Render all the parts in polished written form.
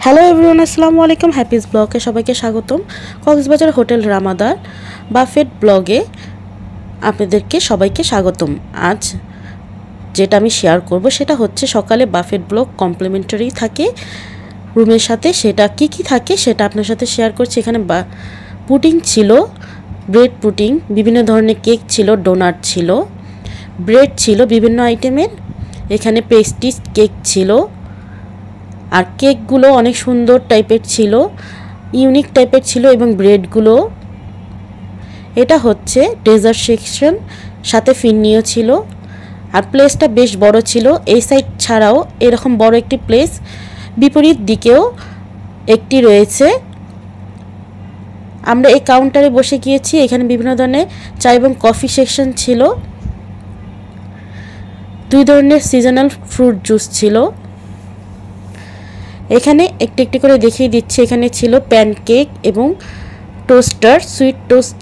Hello everyone, আসসালামু আলাইকুম। Happy's ব্লগে সবাইকে স্বাগতম। কক্সবাজার হোটেল রামাদার বাফেট ব্লগে আপনাদেরকে সবাইকে স্বাগতম। আজ যেটা আমি শেয়ার করব সেটা হচ্ছে সকালে বাফেট ব্লগ কমপ্লিমেন্টারি থাকে রুমের সাথে। সেটা কি কি থাকে সেটা আপনার সাথে শেয়ার করছি। এখানে পুডিং ছিল, ব্রেড পুডিং, বিভিন্ন ধরনের কেক ছিল, ডোনাট ছিল, ব্রেড ছিল বিভিন্ন আইটেমের। এখানে পেস্ট্রিজ কেক ছিল, আর কেকগুলো অনেক সুন্দর টাইপের ছিল, ইউনিক টাইপের ছিল। এবং ব্রেডগুলো, এটা হচ্ছে ডেজার্ট সেকশন, সাথে ফিরনিও ছিল। আর প্লেসটা বেশ বড় ছিল। এই সাইড ছাড়াও এরকম বড় একটি প্লেস বিপরীত দিকেও একটি রয়েছে। আমরা এই কাউন্টারে বসে গিয়েছি। এখানে বিভিন্ন ধরনের চা এবং কফি সেকশন ছিল। 2 ধরনের সিজনাল ফ্রুট জুস ছিল। এখানে একটি একটি করে দেখিয়ে দিচ্ছি। এখানে ছিল প্যানকেক এবং টোস্টার, সুইট টোস্ট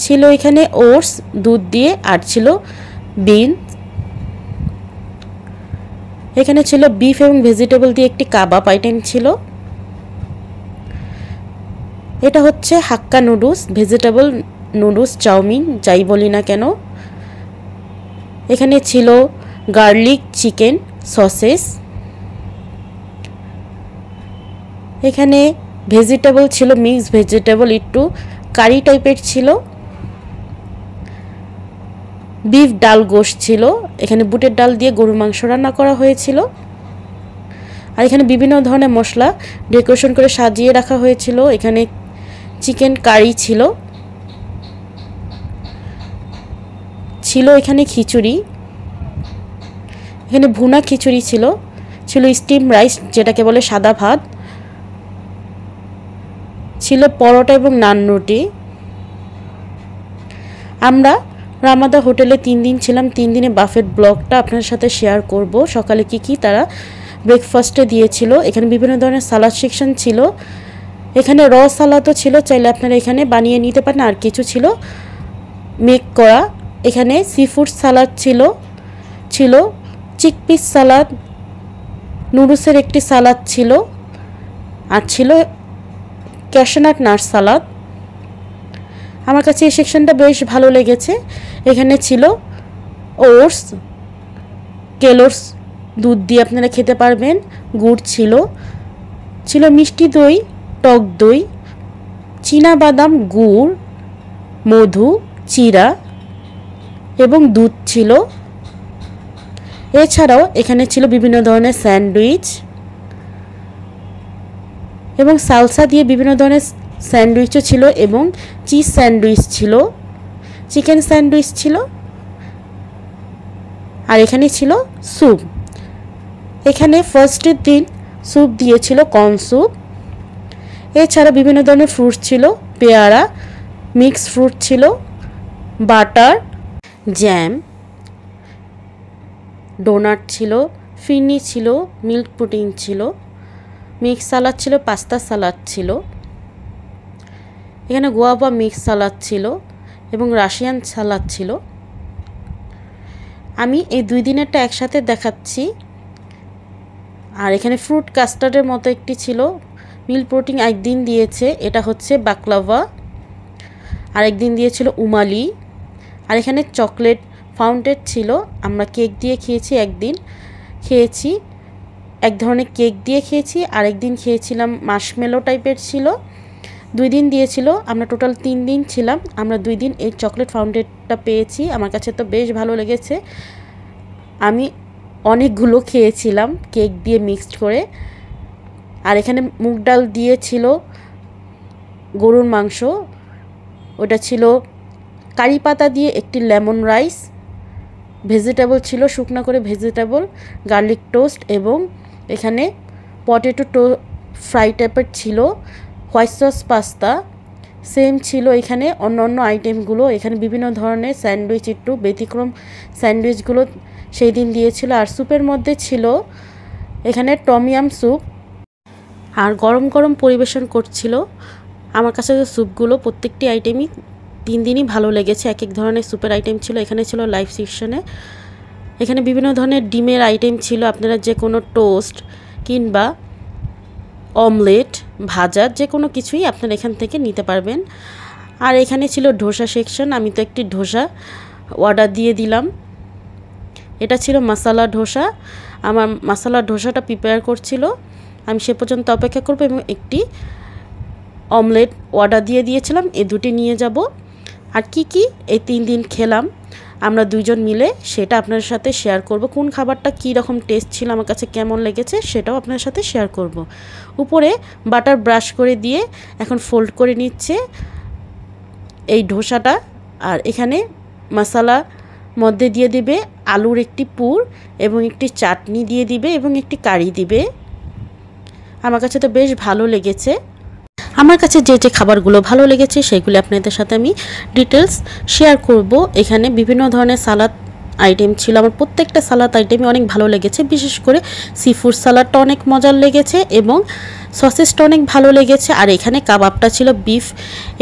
ছিল এখানে ওটস দুধ দিয়ে, আর ছিল বিনস। এখানে ছিল বিফ এবং ভেজিটেবল দিয়ে একটি কাবাব আইটেম ছিল। এটা হচ্ছে হাক্কা নুডলস, ভেজিটেবল নুডলস, চাউমিন যাই বলি না কেন। এখানে ছিল গার্লিক চিকেন সসেস। এখানে ভেজিটেবল ছিল, মিক্স ভেজিটেবল, একটু কারি টাইপের ছিল। বিফ ডাল গোশত ছিল। এখানে বুটের ডাল দিয়ে গরুর মাংস রান্না করা হয়েছিল। আর এখানে বিভিন্ন ধরনের মশলা ডেকোরেশন করে সাজিয়ে রাখা হয়েছিল। এখানে চিকেন কারি ছিল, এখানে খিচুড়ি, এখানে ভুনা খিচুড়ি ছিল স্টিম রাইস যেটাকে বলে সাদা ভাত, ছিল পরোটা এবং নান রুটি। আমরা রামাদা হোটেলে 3 দিন ছিলাম। 3 দিনে বাফেট ব্লগটা আপনার সাথে শেয়ার করব। সকালে কি কি তারা ব্রেকফাস্টে দিয়েছিল। এখানে বিভিন্ন ধরনের সালাদ সেকশন ছিল। এখানে র সালাদও ছিল, চাইলে আপনারা এখানে বানিয়ে নিতে পারেন। আর কিছু ছিল মেক করা। এখানে সি ফুড সালাদ ছিল চিকপিস সালাদ, নুডলসের একটি সালাদ ছিল, আর ছিল ক্যাশনাট নাট সালাদ। আমার কাছে এই সেকশনটা বেশ ভালো লেগেছে। এখানে ছিল ওটস, কেলোরস দুধ দিয়ে আপনারা খেতে পারবেন, গুড় ছিল মিষ্টি দই, টক দই, চীনা বাদাম, গুড়, মধু, চিরা এবং দুধ ছিল। এছাড়াও এখানে ছিল বিভিন্ন ধরনের স্যান্ডউইচ এবং সালসা দিয়ে বিভিন্ন ধরনের স্যান্ডউইচও ছিল, এবং চিজ স্যান্ডউইচ ছিল, চিকেন স্যান্ডউইচ ছিল। আর এখানে ছিল স্যুপ। এখানে ফার্স্টের দিন স্যুপ দিয়েছিল, কর্ন স্যুপ। এছাড়া বিভিন্ন ধরনের ফ্রুট ছিল, পেয়ারা, মিক্স ফ্রুট ছিল, বাটার, জ্যাম, ডোনাট ছিল, ফিরনি ছিল, মিল্ক পুডিং ছিল, মিক্স সালাদ ছিল, পাস্তা সালাদ ছিল। এখানে গোয়াবা মিক্স সালাদ ছিল এবং রাশিয়ান সালাদ ছিল। আমি এই 2 দিনেরটা একসাথে দেখাচ্ছি। আর এখানে ফ্রুট কাস্টার্ডের মতো একটি ছিল। মিল্ক পুডিং একদিন দিয়েছে, এটা হচ্ছে বাকলাভা। আর একদিন দিয়েছিল উমালি। আর এখানে চকলেট ফাউন্টেন ছিল। আমরা কেক দিয়ে খেয়েছি, একদিন খেয়েছি এক ধরনের কেক দিয়ে খেয়েছি, আর একদিন খেয়েছিলাম মার্শমেলো টাইপের ছিল। 2 দিন দিয়েছিল। আমরা টোটাল 3 দিন ছিলাম। আমরা 2 দিন এই চকলেট ফাউন্টেনটা পেয়েছি। আমার কাছে তো বেশ ভালো লেগেছে। আমি অনেকগুলো খেয়েছিলাম কেক দিয়ে মিক্সড করে। আর এখানে মুগ ডাল দিয়েছিল, গরুর মাংস, ওটা ছিল কারি পাতা দিয়ে একটি লেমন রাইস, ভেজিটেবল ছিল শুকনো করে ভেজিটেবল, গার্লিক টোস্ট, এবং এখানে পটেটো ফ্রাই টাইপের ছিল, হোয়াইট সস পাস্তা সেম ছিল। এখানে অন্য আইটেমগুলো, এখানে বিভিন্ন ধরনের স্যান্ডউইচ, একটু ব্যতিক্রম স্যান্ডউইচগুলো সেই দিন দিয়েছিল। আর স্যুপের মধ্যে ছিল এখানে টমিয়াম স্যুপ, আর গরম গরম পরিবেশন করছিল। আমার কাছে স্যুপগুলো প্রত্যেকটি আইটেমই 3 দিনই ভালো লেগেছে। এক এক ধরনের স্যুপের আইটেম ছিল। এখানে ছিল লাইভ সেকশনে। এখানে বিভিন্ন ধরনের ডিমের আইটেম ছিল। আপনারা যে কোনো টোস্ট কিংবা অমলেট, ভাজা, যে কোনো কিছুই আপনারা এখান থেকে নিতে পারবেন। আর এখানে ছিল ধোসা সেকশন। আমি তো একটি ধোসা অর্ডার দিয়ে দিলাম। এটা ছিল মশলা ধোসা। আমার মশলা ধোসাটা প্রিপেয়ার করছিল, আমি সে পর্যন্ত অপেক্ষা করব এবং একটি অমলেট অর্ডার দিয়ে দিয়েছিলাম। এই দুটি নিয়ে যাব। আর কি এই 3 দিন খেলাম আমরা দুইজন মিলে, সেটা আপনাদের সাথে শেয়ার করব। কোন খাবারটা কী রকম টেস্ট ছিল, আমার কাছে কেমন লেগেছে, সেটাও আপনাদের সাথে শেয়ার করব। উপরে বাটার ব্রাশ করে দিয়ে এখন ফোল্ড করে নিচ্ছে এই ধোসাটা। আর এখানে মশলা মধ্যে দিয়ে দিবে আলুর একটি পুর এবং একটি চাটনি দিয়ে দিবে এবং একটি কারি দিবে। আমার কাছে তো বেশ ভালো লেগেছে। আমার কাছে যে খাবারগুলো ভালো লেগেছে সেগুলি আপনাদের সাথে আমি ডিটেলস শেয়ার করব। এখানে বিভিন্ন ধরনের সালাদ আইটেম ছিল। আমার প্রত্যেকটা সালাদ আইটেমই অনেক ভালো লেগেছে। বিশেষ করে সি ফুড সালাডটা অনেক মজার লেগেছে এবং সসেসটা অনেক ভালো লেগেছে। আর এখানে কাবাবটা ছিল বিফ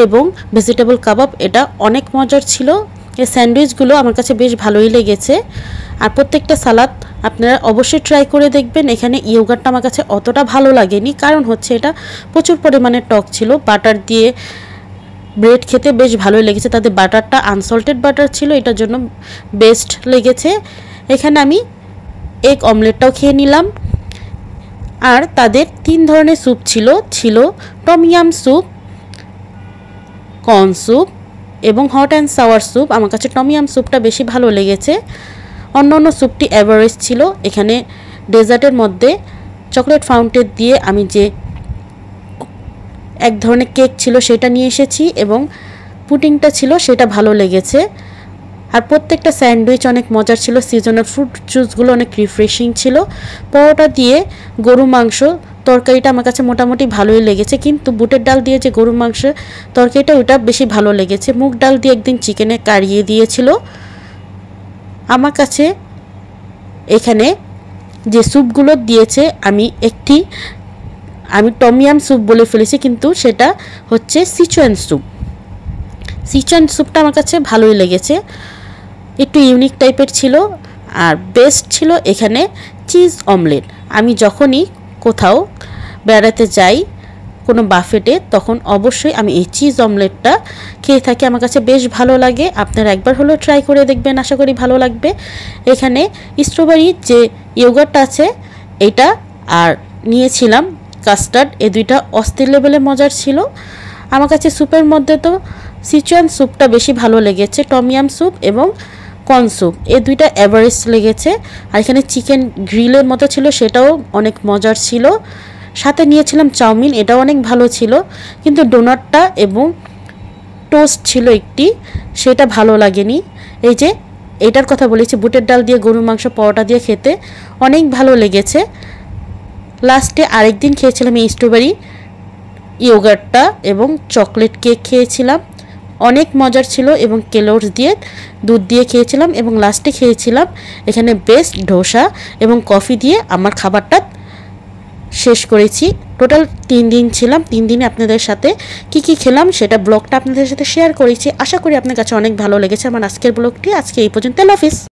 এবং ভেজিটেবল কাবাব, এটা অনেক মজার ছিল। এই স্যান্ডউইচগুলো আমার কাছে বেশ ভালোই লেগেছে। আর প্রত্যেকটা সালাদ আপনারা অবশ্যই ট্রাই করে দেখবেন। এখানে ইয়োগার্টটা আমার কাছে অতটা ভালো লাগেনি, কারণ হচ্ছে এটা প্রচুর পরিমাণে টক ছিল। বাটার দিয়ে ব্রেড খেতে বেশ ভালোই লেগেছে, তাদের বাটারটা আনসল্টেড বাটার ছিল, এটার জন্য বেস্ট লেগেছে। এখানে আমি এগ অমলেটটাও খেয়ে নিলাম। আর তাদের 3 ধরনের স্যুপ ছিল টমিয়াম স্যুপ, কর্ন স্যুপ এবং হট অ্যান্ড সাওয়ার স্যুপ। আমার কাছে টমিয়াম স্যুপটা বেশি ভালো লেগেছে, অন্য স্যুপটি এভারেজ ছিল। এখানে ডেজার্টের মধ্যে চকলেট ফাউন্টেন দিয়ে আমি যে এক ধরনের কেক ছিল সেটা নিয়ে এসেছি এবং পুডিংটা ছিল, সেটা ভালো লেগেছে। আর প্রত্যেকটা স্যান্ডউইচ অনেক মজার ছিল। সিজনাল ফ্রুট জুসগুলো অনেক রিফ্রেশিং ছিল। পরোটা দিয়ে গরু মাংস তরকারিটা আমার কাছে মোটামুটি ভালোই লেগেছে, কিন্তু বুটের ডাল দিয়ে যে গরু মাংস তরকারিটা ওটা বেশি ভালো লেগেছে। মুগ ডাল দিয়ে একদিন চিকেনে কারিয়ে দিয়েছিল। আমার কাছে এখানে যে স্যুপগুলো দিয়েছে আমি টমিয়াম স্যুপ বলে ফেলেছি, কিন্তু সেটা হচ্ছে সিচুয়ান স্যুপ। সিচুয়ান স্যুপটা আমার কাছে ভালোই লেগেছে, একটু ইউনিক টাইপের ছিল। আর বেস্ট ছিল এখানে চিজ অমলেট। আমি যখনই কোথাও বেড়াতে যাই কোনো বাফেটে, তখন অবশ্যই আমি এই চিজ অমলেটটা খেয়ে থাকি। আমার কাছে বেশ ভালো লাগে। আপনারা একবার হলেও ট্রাই করে দেখবেন, আশা করি ভালো লাগবে। এখানে স্ট্রবেরির যে ইয়োগার্টটা আছে এটা, আর নিয়েছিলাম কাস্টার্ড, এই দুইটা অস্থির লেভেলে মজার ছিল। আমার কাছে স্যুপের মধ্যে তো সিচুয়ান স্যুপটা বেশি ভালো লেগেছে, টমিয়াম স্যুপ এবং কর্ন স্যুপ এই দুইটা এভারেজ লেগেছে। আর এখানে চিকেন গ্রিলের মতো ছিল, সেটাও অনেক মজার ছিল। সাথে নিয়েছিলাম চাউমিন, এটাও অনেক ভালো ছিল, কিন্তু ডোনাটটা এবং টোস্ট ছিল একটি, সেটা ভালো লাগেনি। এই যে এটার কথা বলেছি, বুটের ডাল দিয়ে গরুর মাংস পরোটা দিয়ে খেতে অনেক ভালো লেগেছে। লাস্টে আরেকদিন খেয়েছিলাম এই স্ট্রবেরি ইয়োগার্টটা এবং চকলেট কেক খেয়েছিলাম, অনেক মজার ছিল। এবং কেলোরস দিয়ে দুধ দিয়ে খেয়েছিলাম এবং লাস্টে খেয়েছিলাম এখানে বেস্ট ধোসা এবং কফি দিয়ে আমার খাবারটা শেষ করেছি। টোটাল 3 দিন ছিলাম। 3 দিনে আপনাদের সাথে কি খেলাম সেটা ব্লগটা আপনাদের সাথে শেয়ার করেছি। আশা করি আপনার কাছে অনেক ভালো লেগেছে আমার আজকের ব্লগটি। আজকে এই পর্যন্ত। আল্লাহ হাফিজ।